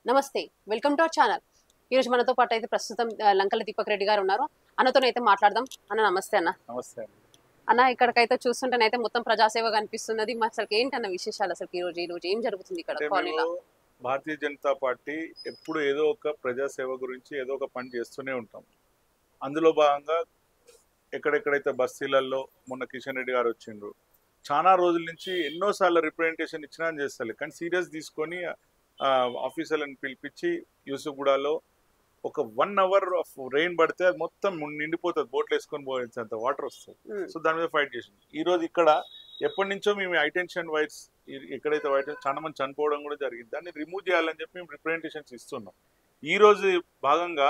నమస్తే, welcome to our channel. ఈరోజు మనతో పాటు అయితే ప్రస్తుతం లంకల దీపక్ రెడ్డి గారు ఉన్నారు. అన్నతోనైతే మాట్లాడదాం. అన్న నమస్తే అన్న. నమస్తే అన్న, ఇక్కడికైతే చూస్తుంటేనైతే మొత్తం ప్రజాసేవ కనిపిస్తున్నది. అసలు ఏంటన్న విశేషాలు? అసలు ఈరోజు ఏం జరుగుతుంది ఇక్కడ కాలనీలో? భారతీయ జనతా పార్టీ ఎప్పుడు ఏదో ఒక ప్రజాసేవ గురించి ఏదో ఒక పని చేస్తూనే ఉంటాం. అందులో భాగంగా ఎక్కడెక్కడైతే బస్తీలలో మొన్న కిషన్ రెడ్డి గారు వచ్చిండ్రు, చాలా రోజుల నుంచి ఎన్నోసార్లు రిప్రజెంటేషన్ ఇచ్చినా అని చేస్తారు. కానీ సీరియస్ తీసుకొని ఆఫీసర్లను పిలిపించి యూసుఫ్గూడలో ఒక 1 hour ఆఫ్ రెయిన్ పడితే అది మొత్తం నిండిపోతుంది, బోట్లు వేసుకొని పోయేంత వాటర్ వస్తుంది. సో దాని మీద ఫైట్ చేసింది. ఈ రోజు ఇక్కడ ఎప్పటి నుంచో మేము హైటెన్షన్ వైర్స్ ఎక్కడైతే వైర్ చాలా మంది చనిపోవడం కూడా జరిగింది, దాన్ని రిమూవ్ చేయాలని చెప్పి మేము రిప్రజెంటేషన్స్ ఇస్తున్నాం. ఈ రోజు భాగంగా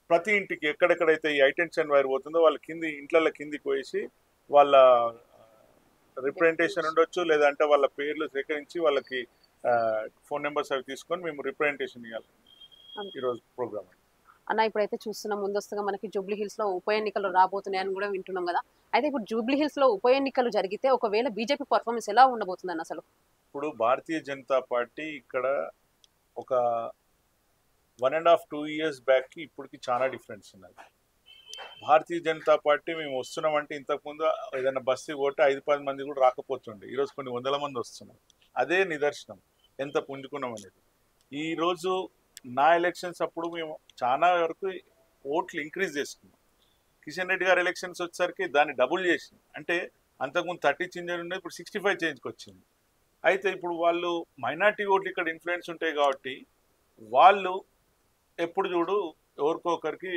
ప్రతి ఇంటికి ఎక్కడెక్కడైతే ఈ హైటెన్షన్ వైర్ పోతుందో వాళ్ళ ఇంట్ల కిందికి వేసి వాళ్ళ రిప్రజెంటేషన్ ఉండొచ్చు, లేదంటే వాళ్ళ పేర్లు సేకరించి వాళ్ళకి ఫోన్ నెంబర్స్ అవి తీసుకొని మేము రిప్రజెంటేషన్ ఇవ్వాలి ఈరోజు ప్రోగ్రామ్. అన్న, ఇప్పుడైతే చూస్తున్నాం ముందస్తుగా మనకి జూబ్లీ హిల్స్ లో ఉప ఎన్నికలు రాబోతున్నాయని కూడా వింటున్నాం కదా. అయితే ఇప్పుడు జూబ్లీ హిల్స్ లో ఉప ఎన్నికలు జరిగితే ఒకవేళ బీజేపీ పర్ఫార్మెన్స్ ఎలా ఉండబోతుందని అసలు? ఇప్పుడు భారతీయ జనతా పార్టీ ఇక్కడ ఒక 1.5-2 years బ్యాక్కి ఇప్పటికి చాలా డిఫరెన్స్ ఉన్నది. భారతీయ జనతా పార్టీ మేము వస్తున్నామంటే ఇంతకుముందు ఏదైనా బస్సు కొట్టి 5-10 మంది కూడా రాకపోతుండే, ఈరోజు కొన్ని 100 మంది వస్తున్నారు. అదే నిదర్శనం ఎంత పుంజుకున్నాం అనేది. ఈరోజు నా ఎలక్షన్స్ అప్పుడు మేము చాలా వరకు ఓట్లు ఇంక్రీజ్ చేసుకున్నాం. కిషన్ రెడ్డి గారు ఎలక్షన్స్ వచ్చేసరికి దాన్ని డబుల్ చేసింది. అంటే అంతకుముందు 30 చేంజ్ ఉండేది, ఇప్పుడు 65 చేంజ్కి వచ్చింది. అయితే ఇప్పుడు వాళ్ళు మైనార్టీ ఓట్లు ఇక్కడ ఇన్ఫ్లుయెన్స్ ఉంటాయి కాబట్టి వాళ్ళు ఎప్పుడు చూడు ఎవరికొకరికి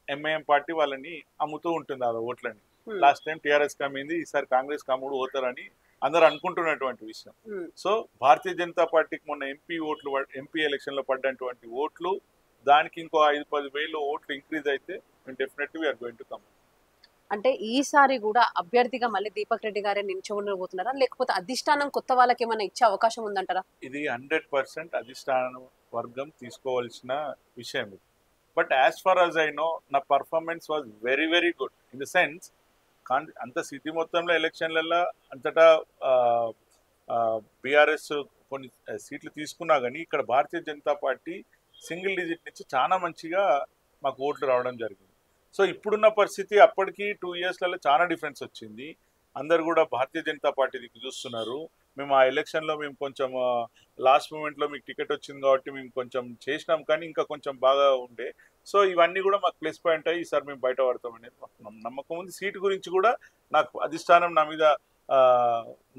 ఎంఐఎం పార్టీ వాళ్ళని అమ్ముతూ ఉంటుంది ఆ ఓట్లని. లాస్ట్ టైం టీఆర్ఎస్ కమ్మింది, ఈసారి కాంగ్రెస్ కమ్ముడు పోతారని అందరు అనుకుంటున్నటువంటి విషయం. సో భారతీయ జనతా పార్టీకి మొన్న ఎంపీ ఎలక్షన్ లో పడ్డటువంటి ఓట్లు, దానికి ఇంకో 5-10 వేలు ఓట్లు ఇంక్రీజ్ అయితే definitely we're going to come. అంటే ఈసారి కూడా అభ్యర్థిగా మళ్ళీ దీపక్ రెడ్డి గారే నిల్చోబోతున్నారా, లేకపోతే అధిష్టానం కొత్త వాళ్ళకి ఏమైనా ఇచ్చే అవకాశం ఉందంటారా? ఇది 100% అధిష్టానం వర్గం తీసుకోవాల్సిన విషయం ఇది. But as far as I know, నా performance was very very good. In the sense అంత సిటీ మొత్తంలో ఎలక్షన్లలో అంతటా బీఆర్ఎస్ కొన్ని సీట్లు తీసుకున్నా కానీ ఇక్కడ భారతీయ జనతా పార్టీ సింగిల్ డిజిట్ నుంచి చాలా మంచిగా మాకు ఓట్లు రావడం జరిగింది. సో ఇప్పుడున్న పరిస్థితి అప్పటికి 2 yearsలలో చాలా డిఫరెన్స్ వచ్చింది. అందరు కూడా భారతీయ జనతా పార్టీ దిక్కు చూస్తున్నారు. మేము ఆ ఎలక్షన్లో మేము కొంచెం లాస్ట్ మూమెంట్లో మీకు టికెట్ వచ్చింది కాబట్టి మేము కొంచెం చేసినాం, కానీ ఇంకా కొంచెం బాగా ఉండే. సో ఇవన్నీ కూడా మాకు ప్లస్ పాయింట్ అయ్యి ఈసారి మేము బయట పడతాం అనేది మాకు నమ్మకం ఉంది. సీటు గురించి కూడా నాకు అధిష్టానం నా మీద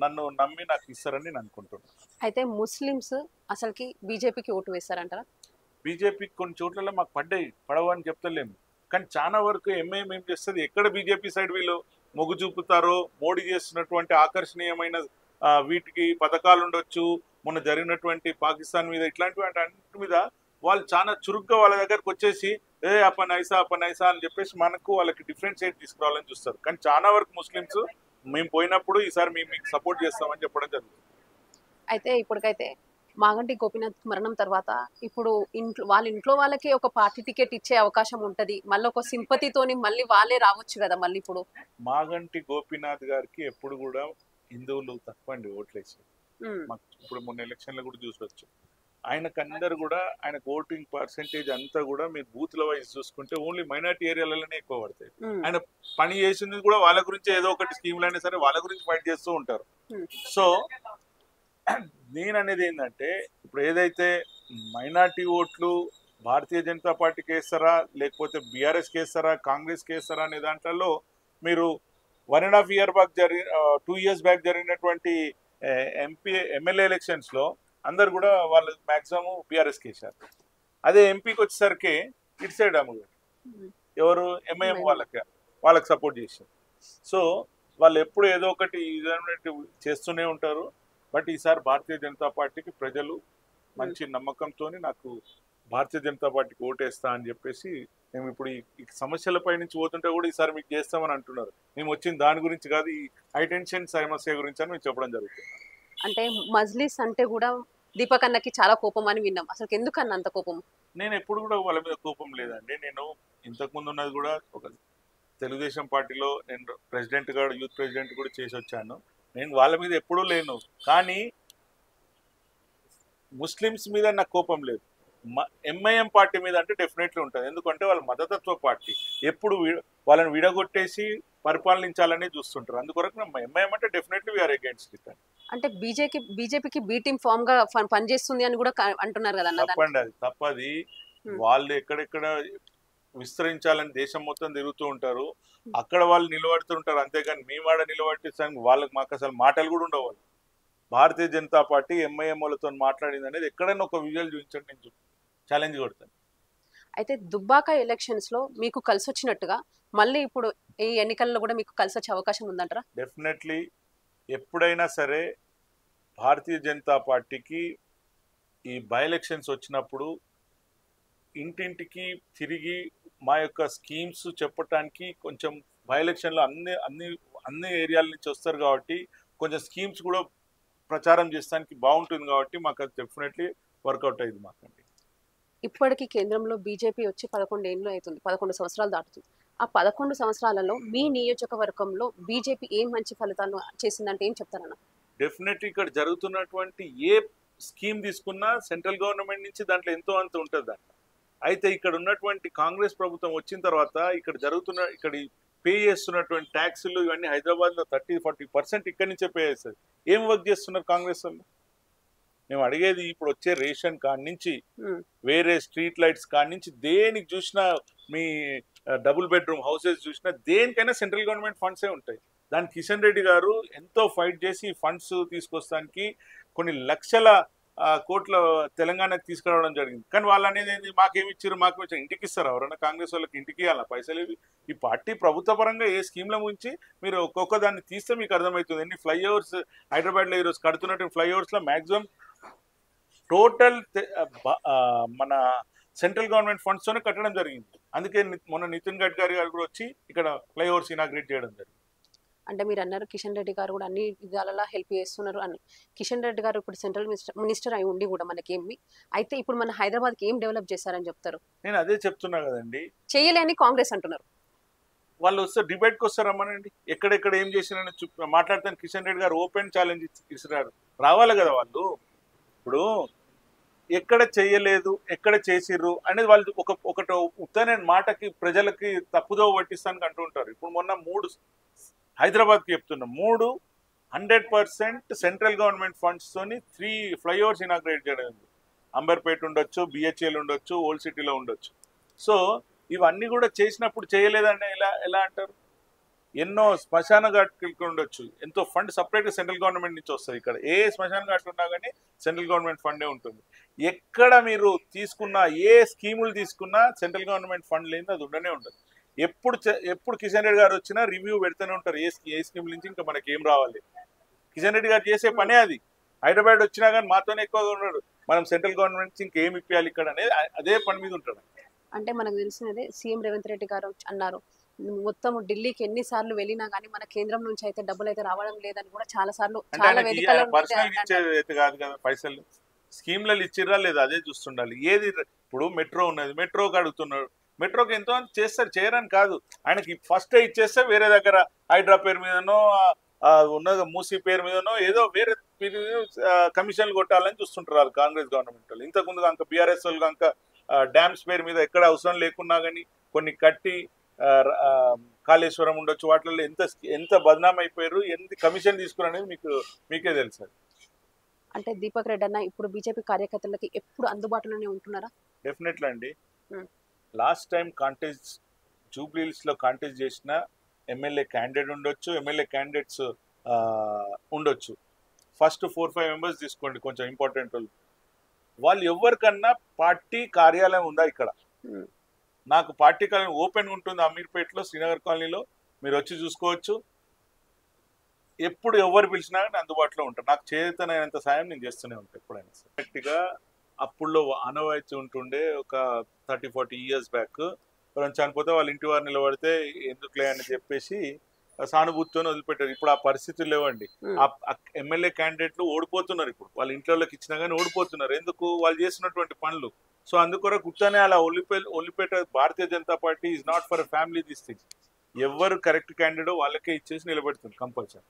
నన్ను నమ్మి నాకు ఇస్తారని నేను అనుకుంటున్నాను. అయితే ముస్లిమ్స్ అసలుకి బీజేపీకి ఓటు వేస్తారంటారా? బీజేపీకి కొన్ని చోట్లలో మాకు పడవని చెప్తలేము, కానీ చాలా వరకు ఎంఐఎం ఏం చేస్తుంది, ఎక్కడ బీజేపీ సైడ్ వీళ్ళు మొగ్గు చూపుతారో, మోడీ చేస్తున్నటువంటి ఆకర్షణీయమైన వీటికి పథకాలు ఉండొచ్చు, మొన్న జరిగినటువంటి పాకిస్తాన్ మీద ఇట్లాంటి అన్నిటి మీద వాళ్ళు చాలా చురుగ్గా వాళ్ళ దగ్గరకు వచ్చేసి అపనైసా అని చెప్పేసి మనకు వాళ్ళకి డిఫరెన్షియేట్ తీసుకురావాలని చూస్తారు. కానీ చాలా వరకు ముస్లిమ్స్ మేము పోయినప్పుడు ఈసారి మేము మీకు సపోర్ట్ చేస్తామని చెప్పడం జరుగుతుంది. అయితే ఇప్పటికైతే మాగంటి గోపీనాథ్ మరణం తర్వాత ఇప్పుడు వాళ్ళ ఇంట్లో వాళ్ళకి ఒక పార్టీ టికెట్ ఇచ్చే అవకాశం ఉంటది, మళ్ళీ ఒక సింపతితోని మళ్ళీ వాళ్ళే రావచ్చు కదా. మళ్ళీ ఇప్పుడు మాగంటి గోపీనాథ్ గారికి ఎప్పుడు కూడా హిందువులు తక్కువ అండి ఓట్లేసి. ఇప్పుడు మొన్న ఎలక్షన్లో కూడా చూసొచ్చు, ఆయనకందరు కూడా ఆయన ఓటింగ్ పర్సెంటేజ్ అంతా కూడా మీరు బూత్ల వైజ్ చూసుకుంటే ఓన్లీ మైనార్టీ ఏరియాలలోనే ఎక్కువ పడతాయి. ఆయన పని చేసింది కూడా వాళ్ళ గురించి ఏదో ఒకటి స్కీమ్లు అయినా సరే వాళ్ళ గురించి ఫైట్ చేస్తూ ఉంటారు. సో నేను అనేది ఏంటంటే, ఇప్పుడు ఏదైతే మైనార్టీ ఓట్లు భారతీయ జనతా పార్టీకి వేస్తారా, లేకపోతే బీఆర్ఎస్కి వేస్తారా, కాంగ్రెస్కి వేస్తారా అనే దాంట్లో మీరు 1.5 year బ్యాక్ 2 years బ్యాక్ జరిగినటువంటి ఎమ్మెల్యే ఎలక్షన్స్లో అందరు కూడా వాళ్ళు మ్యాక్సిమం బీఆర్ఎస్కి వేశారు. అదే ఎంపీకి వచ్చేసరికి ఇటు సైడ్ అమ్మగారు ఎవరు ఎంఐఎం వాళ్ళకి సపోర్ట్ చేశారు. సో వాళ్ళు ఎప్పుడు ఏదో ఒకటి చేస్తూనే ఉంటారు. బట్ ఈసారి భారతీయ జనతా పార్టీకి ప్రజలు మంచి నమ్మకంతో నాకు భారతీయ జనతా పార్టీకి ఓటేస్తా అని చెప్పేసి మేము ఇప్పుడు ఈ సమస్యలపై నుంచి పోతుంటే కూడా ఈసారి మీకు చేస్తామని అంటున్నారు. మేము వచ్చిన దాని గురించి కాదు, ఈ హైటెన్షన్ సమస్య గురించి అని మేము చెప్పడం జరుగుతుంది. అంటే మజ్లిస్ అంటే కూడా దీపక్ అన్నకి చాలా కోపం అని విన్నాం. అసలు ఎందుకన్నా అంత కోపం? నేను ఎప్పుడు కూడా వాళ్ళ మీద కోపం లేదండి. నేను ఇంతకుముందు ఉన్నది కూడా ఒక తెలుగుదేశం పార్టీలో నేను ప్రెసిడెంట్గా యూత్ ప్రెసిడెంట్ కూడా చేసి వచ్చాను. నేను వాళ్ళ మీద ఎప్పుడూ లేను. కానీ ముస్లిమ్స్ మీద నాకు కోపం లేదు. ఎంఐఎం పార్టీ మీద అంటే డెఫినెట్లీ ఉంటుంది. ఎందుకంటే వాళ్ళ మతతత్వ పార్టీ ఎప్పుడు వాళ్ళని విడగొట్టేసి పరిపాలనించాలని చూస్తుంటారు. అందుకొరకు ఎంఐఎం అంటే డెఫినెట్లీ వీఆర్ అగేన్స్ట్ ఇట్. అంటే బీజేపీకి బి టీమ్ ఫామ్ గా పనిచేస్తుంది అని కూడా అంటున్నారు కదా అన్న. తప్పండి, అది తప్పది. వాళ్ళు ఎక్కడెక్కడ విస్తరించాలని దేశం మొత్తం తిరుగుతూ ఉంటారు, అక్కడ వాళ్ళు నిలబడుతుంటారు. అంతేగాని మేము ఆడ నిలబట్టిస్తానికి వాళ్ళకి మాకు అసలు మాటలు కూడా ఉండవు. భారతీయ జనతా పార్టీ ఎంఐఎం వాళ్ళతో మాట్లాడింది అనేది ఎక్కడైనా ఒక విజువల్ చూపించండి, నేను ఛాలెంజ్ కొడతాను. అయితే దుబ్బాక ఎలక్షన్స్ లో మీకు కలిసి వచ్చినట్టుగా మళ్ళీ ఇప్పుడు ఈ ఎన్నికల్లో కూడా మీకు కలిసి వచ్చే అవకాశం ఉందంటారా? డెఫినెట్లీ. ఎప్పుడైనా సరే భారతీయ జనతా పార్టీకి ఈ బై ఎలక్షన్స్ వచ్చినప్పుడు ఇంటింటికి తిరిగి మా యొక్క స్కీమ్స్ చెప్పడానికి కొంచెం బై ఎలక్షన్లో అన్ని ఏరియాల నుంచి వస్తారు కాబట్టి కొంచెం స్కీమ్స్ కూడా ప్రచారం చేస్తానికి బాగుంటుంది కాబట్టి మాకు అది డెఫినెట్లీ వర్కౌట్ అయ్యింది మాకండి. ఇప్పటికీ కేంద్రంలో బీజేపీ వచ్చి 11 ఏళ్ళు అవుతుంది, 11 సంవత్సరాలు దాటుతుంది. ఆ 11 సంవత్సరాలలో మీ నియోజకవర్గంలో బీజేపీ ఏం మంచి ఫలితాలు చేసిందంటే ఏం చెప్తారన్న? డెఫినెట్లీ ఇక్కడ జరుగుతున్నటువంటి ఏ స్కీమ్ తీసుకున్నా సెంట్రల్ గవర్నమెంట్ నుంచి దాంట్లో ఎంతో అంత ఉంటుంది. అయితే ఇక్కడ ఉన్నటువంటి కాంగ్రెస్ ప్రభుత్వం వచ్చిన తర్వాత ఇక్కడ పే చేస్తున్నటువంటి ట్యాక్సులు ఇవన్నీ హైదరాబాద్లో 30-40% ఇక్కడి నుంచే పే చేస్తారు. ఏం వర్క్ చేస్తున్నారు కాంగ్రెస్ వాళ్ళు? మేము అడిగేది ఇప్పుడు వచ్చే రేషన్ కార్డ్ నుంచి వేరే స్ట్రీట్ లైట్స్ కార్డ్ నుంచి దేనికి చూసినా, మీ డబుల్ బెడ్రూమ్ హౌసెస్ చూసినా దేనికైనా సెంట్రల్ గవర్నమెంట్ ఫండ్సే ఉంటాయి. దానికి కిషన్ రెడ్డి గారు ఎంతో ఫైట్ చేసి ఫండ్స్ తీసుకొస్తానికి కొన్ని లక్షల కోట్ల తెలంగాణకు తీసుకురావడం జరిగింది. కానీ వాళ్ళు అనేది ఏంది, మాకేమి ఇచ్చారు, మాకేమి ఇచ్చారు. ఇంటికి ఇస్తారు ఎవరన్నా? కాంగ్రెస్ వాళ్ళకి ఇంటికి ఇవ్వాలా పైసలు? ఈ పార్టీ ప్రభుత్వ పరంగా ఏ స్కీమ్ల గురించి మీరు ఒక్కొక్క దాన్ని తీస్తే మీకు అర్థమవుతుంది. ఎన్ని ఫ్లైఓవర్స్ హైదరాబాద్లో ఈరోజు కడుతున్నటువంటి ఫ్లైఓవర్స్లో మ్యాక్సిమం టోటల్ మన సెంట్రల్ గవర్నమెంట్ ఫండ్స్తోనే కట్టడం జరిగింది. అందుకే మొన్న నితిన్ గడ్కరీ గారు కూడా వచ్చి ఇక్కడ ఫ్లైఓవర్స్ ఇనాగ్రేట్ చేయడం జరిగింది. అంటే మీరు అన్నారు కిషన్ రెడ్డి గారు కూడా అన్ని విధాలలో హెల్ప్ చేస్తున్నారు అని. కిషన్ రెడ్డి గారు ఇప్పుడు సెంట్రల్ మినిస్టర్ అయి ఉండి కూడా మనకేమి, అయితే ఇప్పుడు మన హైదరాబాద్కి ఏం డెవలప్ చేశారని చెప్తారు? నేను అదే చెప్తున్నా కదండి, చేయలేని కాంగ్రెస్ అంటున్నారు. వాళ్ళు వస్తే డిబేట్కి వస్తారమ్మనండి, ఎక్కడెక్కడ ఏం చేసినారని మాట్లాడతాను. కిషన్ రెడ్డి గారు ఓపెన్ ఛాలెంజ్ ఇస్తున్నారు, రావాలి కదా వాళ్ళు. ఇప్పుడు ఎక్కడ చేయలేదు, ఎక్కడ చేసిర్రు అనేది వాళ్ళు ఒకటి ఉత్తనే మాటకి ప్రజలకి తప్పుదో పట్టిస్తానికి అంటూ ఉంటారు. ఇప్పుడు మొన్న 3 హైదరాబాద్కి చెప్తున్నా, 100% సెంట్రల్ గవర్నమెంట్ ఫండ్స్తోని 3 ఫ్లైఓవర్స్ ఇనాగ్రేట్ చేయడం. అంబర్పేట ఉండొచ్చు, బిహెచ్ఎల్ ఉండొచ్చు, ఓల్డ్ సిటీలో ఉండొచ్చు. సో ఇవన్నీ కూడా చేసినప్పుడు చేయలేదని ఎలా అంటారు? ఎన్నో శ్మశాన ఘాట్లు ఉండొచ్చు, ఎంతో ఫండ్ సపరేట్గా సెంట్రల్ గవర్నమెంట్ నుంచి వస్తుంది. ఇక్కడ ఏ శ్మశాన ఘాట్లు ఉన్నా కానీ సెంట్రల్ గవర్నమెంట్ ఫండే ఉంటుంది. ఎక్కడ మీరు తీసుకున్నా, ఏ స్కీములు తీసుకున్నా సెంట్రల్ గవర్నమెంట్ ఫండ్ లేని అది ఉండనే ఉండదు. ఎప్పుడు కిషన్ రెడ్డి గారు వచ్చినా రివ్యూ పెడుతూనే ఉంటారు, ఏ స్కీమ్ నుంచి ఇంకా మనకి ఏం రావాలి. కిషన్ రెడ్డి గారు చేసే పనే అది. హైదరాబాద్ వచ్చినా కానీ మాతోనే ఎక్కువగా ఉన్నాడు, మనం సెంట్రల్ గవర్నమెంట్ నుంచి ఇంకేం ఇప్పించాలి ఇక్కడ అనేది అదే పని మీద ఉంటాడు. అంటే మనకు తెలిసినదే సీఎం రేవంత్ రెడ్డి గారు అన్నారు, మొత్తం ఢిల్లీకి ఎన్నిసార్లు వెళ్ళినా కానీ మన కేంద్రం నుంచి అయితే డబ్బులు అయితే రావడం లేదని కూడా చాలా సార్లు చాలా వేదికల్లో కాదు కదా. పైసలు స్కీమ్లలో ఇచ్చిర్రా లేదా అదే చూస్తుండాలి. ఏది ఇప్పుడు మెట్రో ఉన్నది, మెట్రోకి అడుగుతున్నాడు, మెట్రోకి ఎంతో చేస్తారు, చేయరని కాదు. ఆయనకి ఫస్ట్ ఇచ్చేస్తే వేరే దగ్గర హైడ్రా పేరు మీదనో ఉన్న మూసీ పేరు మీదనో ఏదో వేరే కమిషన్లు కొట్టాలని చూస్తుంటారు వాళ్ళు కాంగ్రెస్ గవర్నమెంట్ వాళ్ళు. ఇంతకుముందు కనుక బీఆర్ఎస్ వాళ్ళు కనుక డ్యామ్స్ పేరు మీద ఎక్కడ అవసరం లేకున్నా కానీ కొన్ని కట్టి, కాళేశ్వరం ఉండొచ్చు, వాటిల్లో ఎంత బదనాం అయిపోయారు, ఎంత కమిషన్ తీసుకున్నారు అనేది మీకే తెలుసు. అంటే దీపక్ రెడ్డి అన్న ఇప్పుడు బీజేపీ కార్యకర్తలకి ఎప్పుడు అందుబాటులోనే ఉంటున్నారా? డెఫినెట్లీ అండి. లాస్ట్ టైం జూబ్లీహిల్స్లో కాంటెస్ట్ చేసిన ఎమ్మెల్యే క్యాండిడేట్ ఉండొచ్చు, ఎమ్మెల్యే క్యాండిడేట్స్ ఉండొచ్చు. ఫస్ట్ 4-5 మెంబర్స్ తీసుకోండి, కొంచెం ఇంపార్టెంట్ వాళ్ళు. ఎవరికన్నా పార్టీ కార్యాలయం ఉందా ఇక్కడ? నాకు పార్టీ కార్యాలయం ఓపెన్ ఉంటుంది అమీర్పేటలో, శ్రీనగర్ కాలనీలో, మీరు వచ్చి చూసుకోవచ్చు. ఎప్పుడు ఎవరు పిలిచినా కానీ అందుబాటులో ఉంటారు. నాకు చేతనైనంత సాయం నేను చేస్తూనే ఉంటాను ఎప్పుడైనా. కరెక్ట్గా అప్పుడులో ఆనవాయితీ ఉంటుండే, ఒక 30-40 years బ్యాక్ ఎవరైనా చనిపోతే వాళ్ళ ఇంటి వారు నిలబడితే ఎందుకులే అని చెప్పేసి సానుభూతితో వదిలిపెట్టారు. ఇప్పుడు ఆ పరిస్థితులు లేవండి. ఆ ఎమ్మెల్యే క్యాండిడేట్లు ఓడిపోతున్నారు. ఇప్పుడు వాళ్ళ ఇంట్లోకి ఇచ్చినా కానీ ఓడిపోతున్నారు. ఎందుకు? వాళ్ళు చేస్తున్నటువంటి పనులు. సో అందుకొరకు కూర్చొని అలా ఒలిపేట Bharatiya Janata Party is not for family this thing. ఎవరు కరెక్ట్ క్యాండిడేట్ వాళ్ళకే ఇచ్చేసి నిలబెడుతుంది కంపల్సరీ.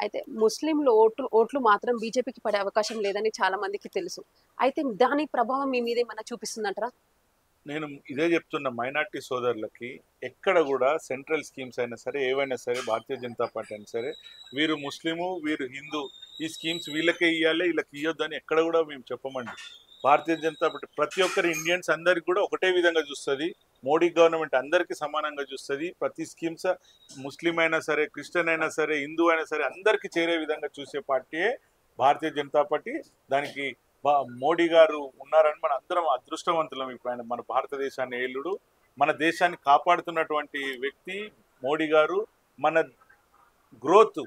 అయితే ముస్లింలు ఓట్లు మాత్రం బీజేపీకి పడే అవకాశం లేదని చాలా మందికి తెలుసు. అయితే దాని ప్రభావం మీ మీద ఏమన్నా చూపిస్తుందంటారా? నేను ఇదే చెప్తున్న మైనార్టీ సోదరులకి ఎక్కడ కూడా సెంట్రల్ స్కీమ్స్ అయినా సరే ఏవైనా సరే భారతీయ జనతా పార్టీ అయినా సరే వీరు ముస్లిము వీరు హిందూ ఈ స్కీమ్స్ వీళ్ళకే ఇవ్వాలి వీళ్ళకి ఇవ్వద్దని ఎక్కడ కూడా మేము చెప్పమండి. భారతీయ జనతా పార్టీ ప్రతి ఒక్కరు ఇండియన్స్ అందరికి కూడా ఒకటే విధంగా చూస్తుంది. మోడీ గవర్నమెంట్ అందరికీ సమానంగా చూస్తుంది. ప్రతి స్కీమ్స్ ముస్లిం అయినా సరే క్రిస్టియన్ అయినా సరే హిందూ అయినా సరే అందరికీ చేరే విధంగా చూసే పార్టీయే భారతీయ జనతా పార్టీ. దానికి మోడీ గారు ఉన్నారని మన అందరం అదృష్టవంతులం. ఇప్పుడు ఆయన మన భారతదేశాన్ని ఏలుడు మన దేశాన్ని కాపాడుతున్నటువంటి వ్యక్తి మోడీ గారు. మన గ్రోత్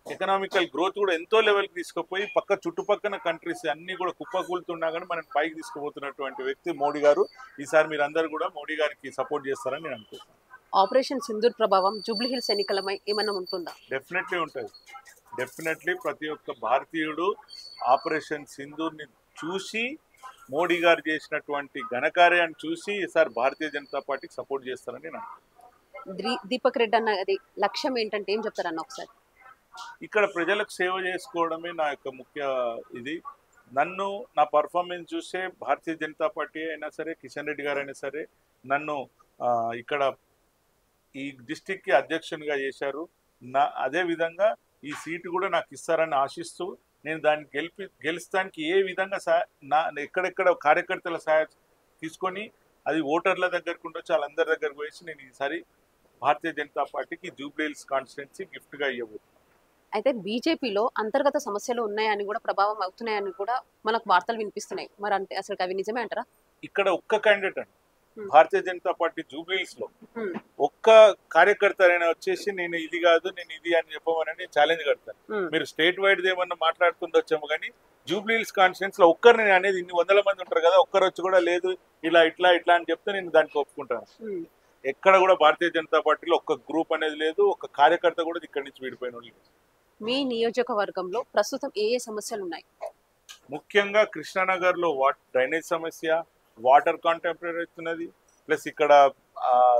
ఎకనామికల్ గ్రోత్ కూడా ఎంతో లెవెల్కి తీసుకుపోయి చుట్టుపక్కల కంట్రీస్ అన్ని కూడా కుప్పకూలుతున్నా కానీ మనం పైకి తీసుకుపోతున్నటువంటి వ్యక్తి మోడీ గారు. ఈసారి మీరు అందరు కూడా మోడీ గారికి సపోర్ట్ చేస్తారని నేను అనుకుంటున్నాను. ఆపరేషన్ సింధూర్ ప్రభావం జూబ్లీ హిల్స్ ఎన్నికలపై ఏమైనా ఉంటుందా? డెఫినెట్లీ ఉంటుంది. డెఫినెట్లీ ప్రతి ఒక్క భారతీయుడు ఆపరేషన్ సింధూర్ని చూసి మోడీ గారు చేసినటువంటి ఘనకార్యాన్ని చూసి ఈసారి భారతీయ జనతా పార్టీకి సపోర్ట్ చేస్తారని నేను దీపక్ రెడ్డి అన్న అది లక్ష్యం ఏంటంటే ఏం చెప్తారన్న ఒకసారి? ఇక్కడ ప్రజలకు సేవ చేసుకోవడమే నా యొక్క ముఖ్య ఇది. నన్ను నా పర్ఫార్మెన్స్ చూసే భారతీయ జనతా పార్టీ అయినా సరే కిషన్ రెడ్డి గారు అయినా సరే నన్ను ఇక్కడ ఈ డిస్టిక్కి అధ్యక్షునిగా చేశారు. అదే విధంగా ఈ సీటు కూడా నాకు ఇస్తారని ఆశిస్తూ నేను దాన్ని గెలుస్తానికి ఏ విధంగా ఎక్కడెక్కడ కార్యకర్తల సహాయం తీసుకొని అది ఓటర్ల దగ్గరకు ఉండొచ్చు వాళ్ళందరి దగ్గరకు వేసి నేను ఈసారి భారతీయ జనతా పార్టీకి జూబ్లీ హిల్స్ కాన్స్టిట్యున్సీ గిఫ్ట్గా ఇవ్వబోతున్నాను. అయితే బీజేపీలో అంతర్గత సమస్యలు ఉన్నాయని కూడా ప్రభావం అవుతున్నాయని కూడా మనకు వార్తలు వినిపిస్తున్నాయి. మరి అంటే అసలు అవి నిజమే అంటారా? ఇక్కడ ఒక్క క్యాండిడేట్ అండి భారతీయ జనతా పార్టీ జూబ్లీ హిల్స్ లో ఒక్క కార్యకర్త అయినా వచ్చేసి నేను ఇది కాదు నేను ఇది అని చెప్పమని ఛాలెంజ్ కడతాను. మీరు స్టేట్ వైడ్ ఏమన్నా మాట్లాడుతుండొచ్చాము కానీ జూబ్లీ హిల్స్ కాన్స్టిట్యున్సీ లో ఒక్కరిని అనేది ఇన్ని వందల మంది ఉంటారు కదా ఒక్కరు వచ్చి కూడా లేదు ఇలా ఇట్లా ఇట్లా అని చెప్తే నేను దానికి ఒప్పుకుంటాను. ఎక్కడ కూడా భారతీయ జనతా పార్టీలో ఒక్క గ్రూప్ అనేది లేదు, ఒక్క కార్యకర్త కూడా ఇక్కడి నుంచి విడిపోయిన వాళ్ళు. మీ నియోజకవర్గంలో ప్రస్తుతం ఏ ఏ సమస్యలు ఉన్నాయి? ముఖ్యంగా కృష్ణానగర్ లో డ్రైనేజ్ సమస్య, వాటర్ కాంటామినేట్ అవుతున్నది. ప్లస్ ఇక్కడ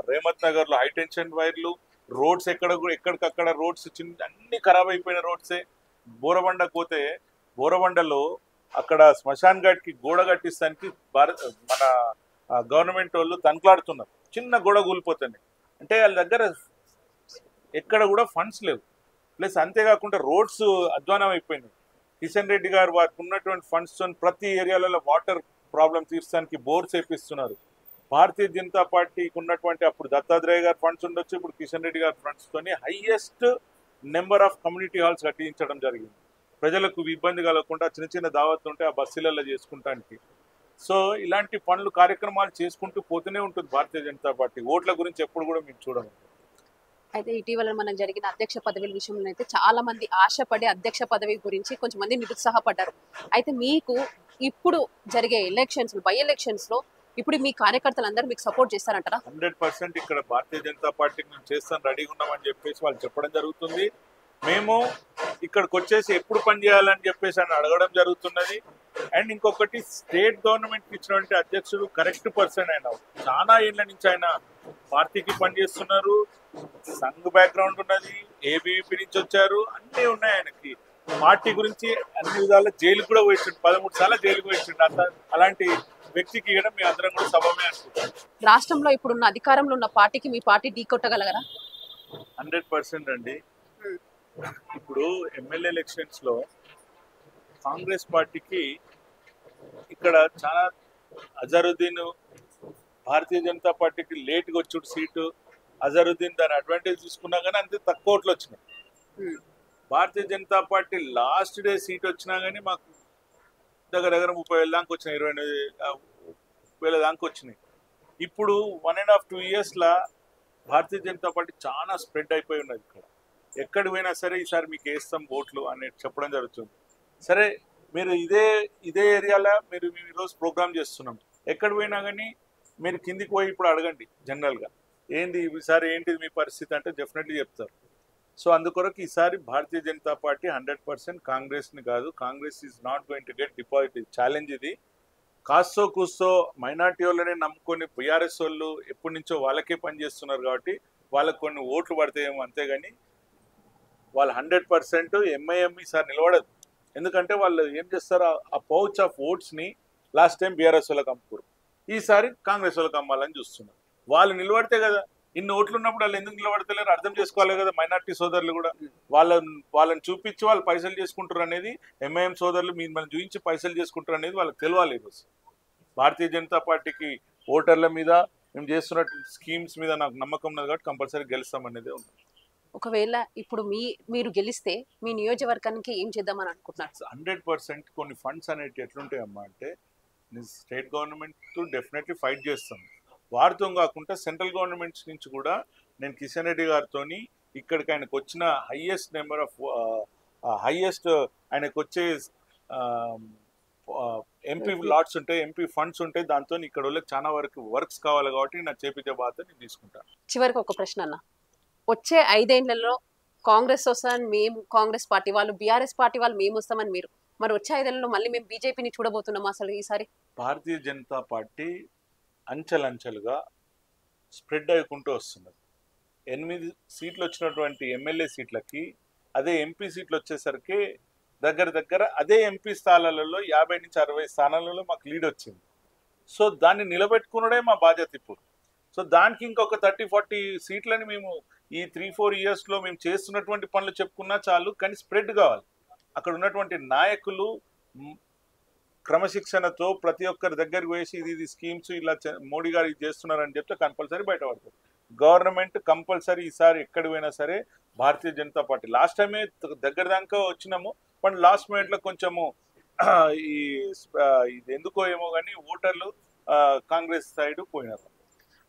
రేమత్ నగర్ లో హై టెన్షన్ వైర్లు, రోడ్స్ ఎక్కడికక్కడ రోడ్స్ అన్ని ఖరాబ్ అయిపోయిన రోడ్సే. బోరబండకు పోతే బోరబండలో అక్కడ శ్మశాన్ ఘాట్ కి గోడ కట్టిస్తానికి మన గవర్నమెంట్ వాళ్ళు తనకలాడుతున్నారు. చిన్న గోడ కూలిపోతుంది అంటే వాళ్ళ దగ్గర ఎక్కడ కూడా ఫండ్స్ లేవు. ప్లస్ అంతేకాకుండా రోడ్స్ అధ్వానం అయిపోయినాయి. కిషన్ రెడ్డి గారు వారికి ఉన్నటువంటి ఫండ్స్ ప్రతి ఏరియాలలో వాటర్ ప్రాబ్లం తీర్చడానికి బోర్స్ వేపిస్తున్నారు. భారతీయ జనతా పార్టీకి ఉన్నటువంటి అప్పుడు దత్తాత్రేయ గారు ఫండ్స్ ఉండొచ్చు, ఇప్పుడు కిషన్ రెడ్డి గారి ఫండ్స్ తోని highest number of community halls కట్టించడం జరిగింది. ప్రజలకు ఇబ్బంది కలగకుండా చిన్న చిన్న దావత్లు ఉంటే ఆ బస్సులలో చేసుకుంటానికి. సో ఇలాంటి పనులు కార్యక్రమాలు చేసుకుంటూ పోతూనే ఉంటుంది భారతీయ జనతా పార్టీ. ఓట్ల గురించి ఎప్పుడు కూడా మేము చూడము. అయితే ఇటీవల మనకు జరిగిన అధ్యక్ష పదవుల విషయంలో అయితే చాలా మంది ఆశపడి అధ్యక్ష పదవి గురించి కొంచెం మంది నిరుత్సాహపడ్డారు. అయితే మీకు ఇప్పుడు జరిగే ఎలక్షన్స్ బై ఎలక్షన్స్ లో ఇప్పుడు మీ కార్యకర్తలందరూ మీకు సపోర్ట్ చేస్తారంటారా? 100% ఇక్కడ భారతీయ జనతా పార్టీకి మేము చేస్తాం రెడీగా ఉన్నామని చెప్పేసి వాళ్ళు చెప్పడం జరుగుతుంది. మేము ఇక్కడికి వచ్చేసి ఎప్పుడు పని చేయాలని చెప్పేసి అని అడగడం జరుగుతున్నది. అండ్ ఇంకొకటి స్టేట్ గవర్నమెంట్ ఇచ్చినటువంటి అధ్యక్షుడు కరెక్ట్ పర్సన్. ఆయన చాలా ఏళ్ల నుంచి ఆయన పార్టీకి పనిచేస్తున్నారు, సంఘ్ బ్యాక్గ్రౌండ్ ఉన్నది, ఏబీవీపీ నుంచి వచ్చారు, అన్నీ ఉన్నాయి ఆయనకి. పార్టీ గురించి అన్ని విధాల జైలుకు కూడా పోయించండి, 13 సార్లు జైలుకు పోయించండి. అలాంటి వ్యక్తికి ఇవ్వడం మీ అందరం కూడా సభమే అనుకుంటాం. రాష్ట్రంలో ఇప్పుడున్న అధికారంలో ఉన్న పార్టీకి మీ పార్టీ ఢీ కొట్టగలగరా? 100% అండి. ఇప్పుడు ఎమ్మెల్యే ఎలక్షన్స్ లో కాంగ్రెస్ పార్టీకి ఇక్కడ చాలా అజరుద్దీన్ భారతీయ జనతా పార్టీకి లేట్గా వచ్చాడు సీటు. అజరుద్దీన్ దాని అడ్వాంటేజ్ తీసుకున్నా కానీ అంతే తక్కువ ఓట్లు వచ్చినాయి. Bharatiya Janata Party last day seat వచ్చినా కానీ మాకు దగ్గర 30,000 దాకా వచ్చినాయి, 28,000 దాకా వచ్చినాయి. ఇప్పుడు 1.5-2 years భారతీయ జనతా పార్టీ చాలా స్ప్రెడ్ అయిపోయి ఉన్నది. ఇక్కడ ఎక్కడికి పోయినా సరే ఈసారి మీకు వేస్తాం ఓట్లు అని చెప్పడం జరుగుతుంది. సరే మీరు ఇదే ఏరియాలో మీరు ఈరోజు ప్రోగ్రామ్ చేస్తున్నాం, ఎక్కడ పోయినా కానీ మీరు కిందికి పోయి ఇప్పుడు అడగండి జనరల్గా ఏంది ఈసారి ఏంటిది మీ పరిస్థితి అంటే డెఫినెట్లీ చెప్తారు. సో అందుకొరకు ఈసారి భారతీయ జనతా పార్టీ 100% కాంగ్రెస్ని కాదు, Congress is not going to get deposit. Challenge ఇది. కాస్తో కూస్తో మైనార్టీ వాళ్ళనే నమ్ముకొని బీఆర్ఎస్ వాళ్ళు ఎప్పటి నుంచో వాళ్ళకే పనిచేస్తున్నారు కాబట్టి వాళ్ళకు కొన్ని ఓట్లు పడతాయేమో, అంతేగాని వాళ్ళు 100% ఎంఐఎం ఈసారి నిలబడదు. ఎందుకంటే వాళ్ళు ఏం చేస్తారు, ఆ పౌచ్ ఆఫ్ ఓట్స్ని లాస్ట్ టైం బీఆర్ఎస్ వాళ్ళకి అమ్ముకోరు, ఈసారి కాంగ్రెస్ వాళ్ళకి అమ్మాలని చూస్తున్నారు. వాళ్ళు నిలబడితే కదా, ఇన్ని ఓట్లు ఉన్నప్పుడు వాళ్ళు ఎందుకు నిలబడతలేరు అర్థం చేసుకోవాలి కదా. మైనార్టీ సోదరులు కూడా వాళ్ళని చూపించి వాళ్ళు పైసలు చేసుకుంటారు అనేది, ఎంఐఎం సోదరులు మిమ్మల్ని చూపించి పైసలు చేసుకుంటారు అనేది వాళ్ళకి తెలియాలి. ఈరోజు భారతీయ జనతా పార్టీకి ఓటర్ల మీద, మేము చేస్తున్న స్కీమ్స్ మీద నాకు నమ్మకం ఉన్నది కాబట్టి కంపల్సరీ గెలుస్తామనేది ఉంది. ఒకవేళ ఇప్పుడు మీరు గెలిస్తే మీ నియోజకవర్గానికి ఏం చేద్దామని అనుకుంటున్నారు? 100% కొన్ని ఫండ్స్ అనేవి ఎట్లుంటాయమ్మా అంటే, స్టేట్ గవర్నమెంట్ డెఫినెట్లీ ఫైట్ చేస్తాం. వారితో కాకుండా సెంట్రల్ గవర్నమెంట్స్ నుంచి కూడా నేను కిషన్ రెడ్డి గారితో ఇక్కడికి ఆయనకు వచ్చిన హైయెస్ట్ ఆయనకు వచ్చే ఎంపీ లాట్స్ ఉంటాయి, ఎంపీ ఫండ్స్ ఉంటాయి, దాంతో ఇక్కడ వాళ్ళకి చాలా వరకు వర్క్స్ కావాలి కాబట్టి నాకు చేపించే బాధ్యత నేను తీసుకుంటాను. చివరికి ఒక ప్రశ్న అన్న, వచ్చే 5 ఏళ్లలో కాంగ్రెస్ వస్తామని మేము, కాంగ్రెస్ పార్టీ వాళ్ళు, బీఆర్ఎస్ పార్టీ వాళ్ళు మేము వస్తామని మీరు, మరి వచ్చే 5 ఏళ్లలో మళ్ళీ మేము బీజేపీని చూడబోతున్నాం అసలు ఈసారి? భారతీయ జనతా పార్టీ అంచెలంచెలుగా స్ప్రెడ్ అయ్యుకుంటూ వస్తున్నది. 8 సీట్లు వచ్చినటువంటి ఎమ్మెల్యే సీట్లకి అదే ఎంపీ సీట్లు వచ్చేసరికి దగ్గర అదే ఎంపీ స్థానాలలో 50 నుంచి 60 స్థానాలలో మాకు లీడ్ వచ్చింది. సో దాన్ని నిలబెట్టుకున్నదే మా బాధ్యత ఇప్పుడు. సో దానికి ఇంకొక 30-40 సీట్లని మేము ఈ 3-4 ఇయర్స్లో మేము చేస్తున్నటువంటి పనులు చెప్పుకున్నా చాలు, కానీ స్ప్రెడ్ కావాలి. అక్కడ ఉన్నటువంటి నాయకులు క్రమశిక్షణతో ప్రతి ఒక్కరి దగ్గరికి వేసి ఇది స్కీమ్స్ ఇలా మోడీ గారు ఇది చేస్తున్నారని చెప్తే కంపల్సరీ బయటపడుతుంది. గవర్నమెంట్ కంపల్సరీ ఈసారి ఎక్కడికి పోయినా సరే భారతీయ జనతా పార్టీ, లాస్ట్ టైమే దగ్గర దాకా వచ్చినాము, బట్ లాస్ట్ మినిట్లో కొంచెము ఇది ఎందుకో ఏమో కానీ ఓటర్లు కాంగ్రెస్ సైడ్ పోయినారు.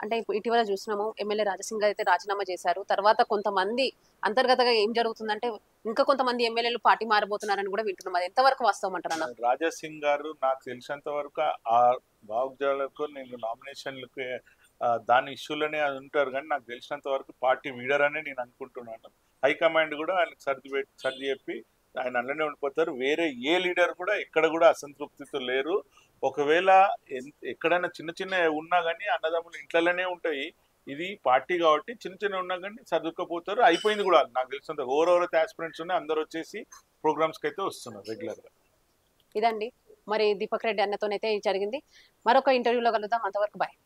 అంటే ఇటీవల చూసినాము, ఎమ్మెల్యే రాజసింగ్ అయితే రాజీనామా చేశారు. తర్వాత కొంతమంది అంతర్గతంగా ఏం జరుగుతుందంటే ఇంకా కొంతమంది ఎమ్మెల్యేలు పార్టీ మారబోతున్నారని కూడా వింటున్నాం. అది ఎంతవరకు వాస్తవం అంటారు? రాజాసింగ్ గారు నాకు తెలిసినంత వరకు ఆ బాగుజాలకు నేను నామినేషన్లకు దాని ఇష్యూలోనే అది ఉంటారు, కానీ నాకు తెలిసినంత వరకు పార్టీ వీడరనే నేను అనుకుంటున్నాను. హైకమాండ్ కూడా ఆయనకు సర్ది చెప్పి ఆయన అందులోనే ఉండిపోతారు. వేరే ఏ లీడర్ కూడా ఎక్కడ కూడా అసంతృప్తితో లేరు. ఒకవేళ ఎక్కడైనా చిన్న ఉన్నా కానీ అన్నదమ్ములు ఇంట్లోనే ఉంటాయి. ఇది పార్టీ కాబట్టి చిన్న ఉన్నా కానీ సర్దుకపోతారు. అయిపోయింది కూడా నాకు తెలిసినంత. ఎవరెవరైతే ఆస్పిరెంట్స్ ఉన్నాయి అందరు వచ్చేసి ప్రోగ్రామ్స్కి అయితే వస్తున్నారు రెగ్యులర్గా. ఇదండి మరి దీపక్ రెడ్డి అన్నతోనైతే జరిగింది. మరొక ఇంటర్వ్యూలో కలుద్దాం. అంతవరకు బాయ్.